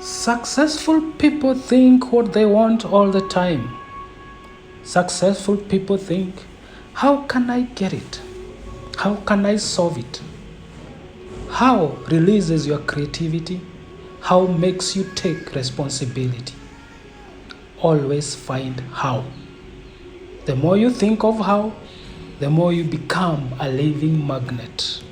Successful people think what they want all the time. Successful people think, how can I get it? How can I solve it? How releases your creativity? How makes you take responsibility? Always find how. The more you think of how, the more you become a living magnet.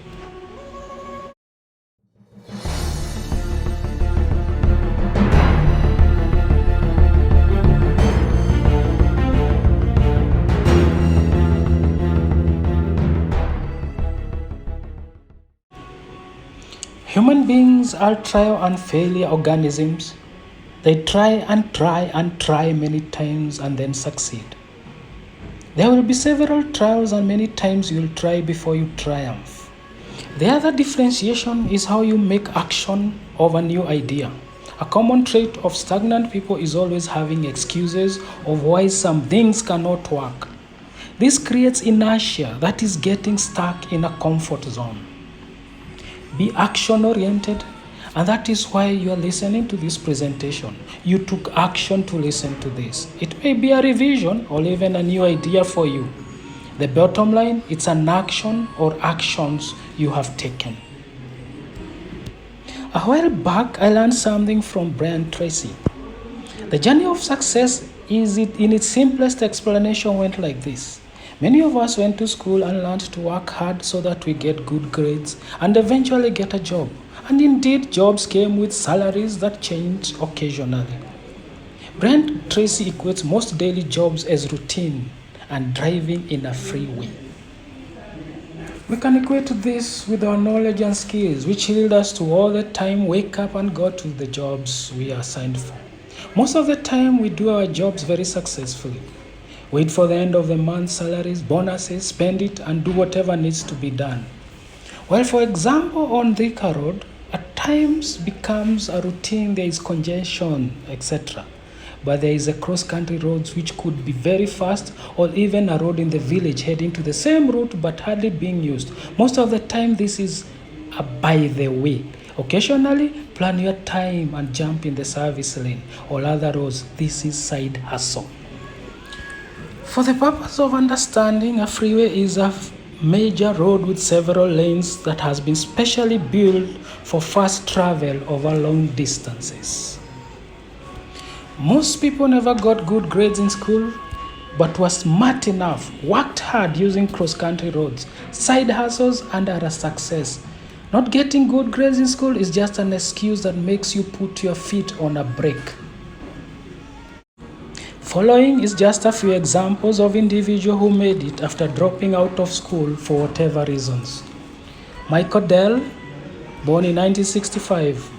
Human beings are trial and failure organisms. They try and try many times and then succeed. There will be several trials and many times you will try before you triumph. The other differentiation is how you make action of a new idea. A common trait of stagnant people is always having excuses of why some things cannot work. This creates inertia, that is getting stuck in a comfort zone. Be action-oriented, and that is why you are listening to this presentation. You took action to listen to this. It may be a revision or even a new idea for you. The bottom line, it's an action or actions you have taken. A while back, I learned something from Brian Tracy. The journey of success in its simplest explanation went like this. Many of us went to school and learned to work hard so that we get good grades and eventually get a job. And indeed, jobs came with salaries that changed occasionally. Brian Tracy equates most daily jobs as routine and driving in a freeway. We can equate this with our knowledge and skills, which lead us to all the time wake up and go to the jobs we are assigned for. Most of the time, we do our jobs very successfully. Wait for the end of the month salaries, bonuses, spend it, and do whatever needs to be done. Well, for example, on Thika Road, at times becomes a routine, there is congestion, etc. But there is a cross-country road which could be very fast, or even a road in the village heading to the same route but hardly being used. Most of the time, this is a by the way. Occasionally, plan your time and jump in the service lane or other roads. This is side hustle. For the purpose of understanding, a freeway is a major road with several lanes that has been specially built for fast travel over long distances. Most people never got good grades in school, but were smart enough, worked hard using cross-country roads, side hustles, and are a success. Not getting good grades in school is just an excuse that makes you put your feet on a brake. Following is just a few examples of individuals who made it after dropping out of school for whatever reasons. Michael Dell, born in 1965.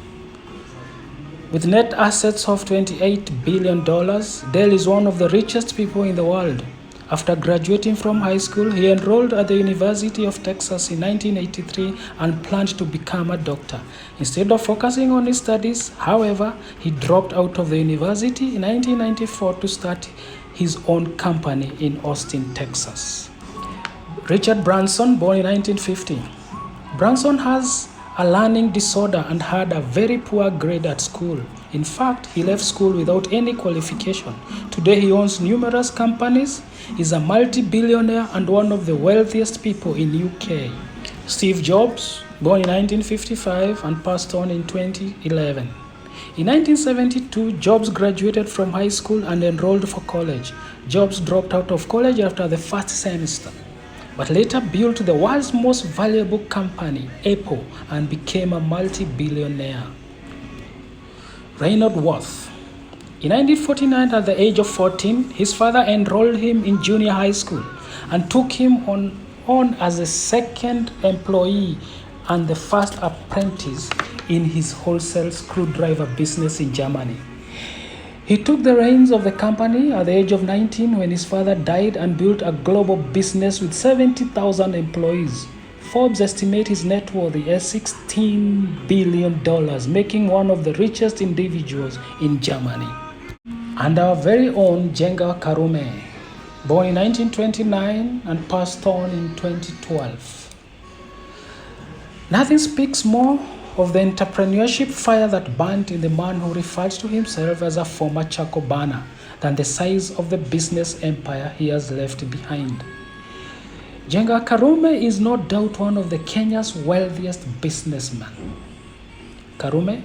With net assets of $28 billion, Dell is one of the richest people in the world. After graduating from high school, he enrolled at the University of Texas in 1983 and planned to become a doctor. Instead of focusing on his studies, however, he dropped out of the university in 1994 to start his own company in Austin, Texas. Richard Branson, born in 1950. Branson has a learning disorder and had a very poor grade at school. In fact, he left school without any qualification. Today, he owns numerous companies, is a multi-billionaire and one of the wealthiest people in UK. Steve Jobs, born in 1955 and passed on in 2011. In 1972, Jobs graduated from high school and enrolled for college. Jobs dropped out of college after the first semester, but later built the world's most valuable company, Apple, and became a multi-billionaire. Reinhold Worth. In 1949, at the age of 14, his father enrolled him in junior high school and took him on as a second employee and the first apprentice in his wholesale screwdriver business in Germany. He took the reins of the company at the age of 19 when his father died and built a global business with 70,000 employees. Forbes estimates his net worth as $16 billion, making one of the richest individuals in Germany. And our very own Jenga Karume, born in 1929 and passed on in 2012. Nothing speaks more of the entrepreneurship fire that burned in the man who referred to himself as a former charcoal burner than the size of the business empire he has left behind. Jenga Karume is no doubt one of the Kenya's wealthiest businessmen. Karume,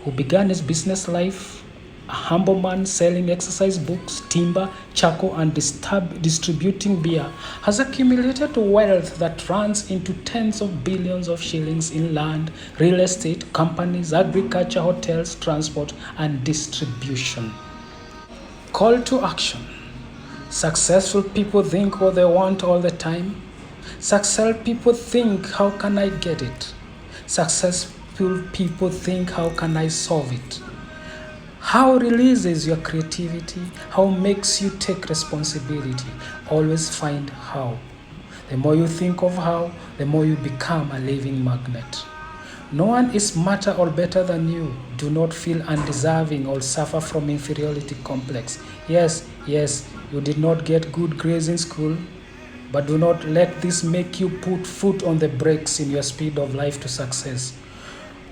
who began his business life a humble man selling exercise books, timber, charcoal, and distributing beer, has accumulated wealth that runs into tens of billions of shillings in land, real estate, companies, agriculture, hotels, transport, and distribution. Call to action. Successful people think what they want all the time. Successful people think, how can I get it? Successful people think, how can I solve it? How releases your creativity? How makes you take responsibility? Always find how. The more you think of how, the more you become a living magnet. No one is smarter or better than you. Do not feel undeserving or suffer from inferiority complex. Yes, you did not get good grades in school, but do not let this make you put foot on the brakes in your speed of life to success.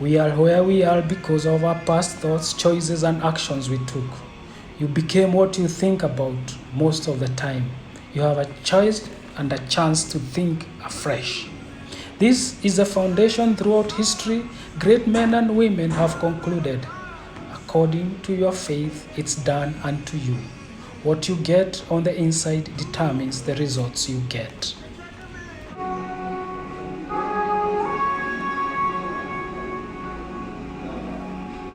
We are where we are because of our past thoughts, choices, and actions we took. You became what you think about most of the time. You have a choice and a chance to think afresh. This is the foundation throughout history. Great men and women have concluded. According to your faith, it's done unto you. What you get on the inside determines the results you get.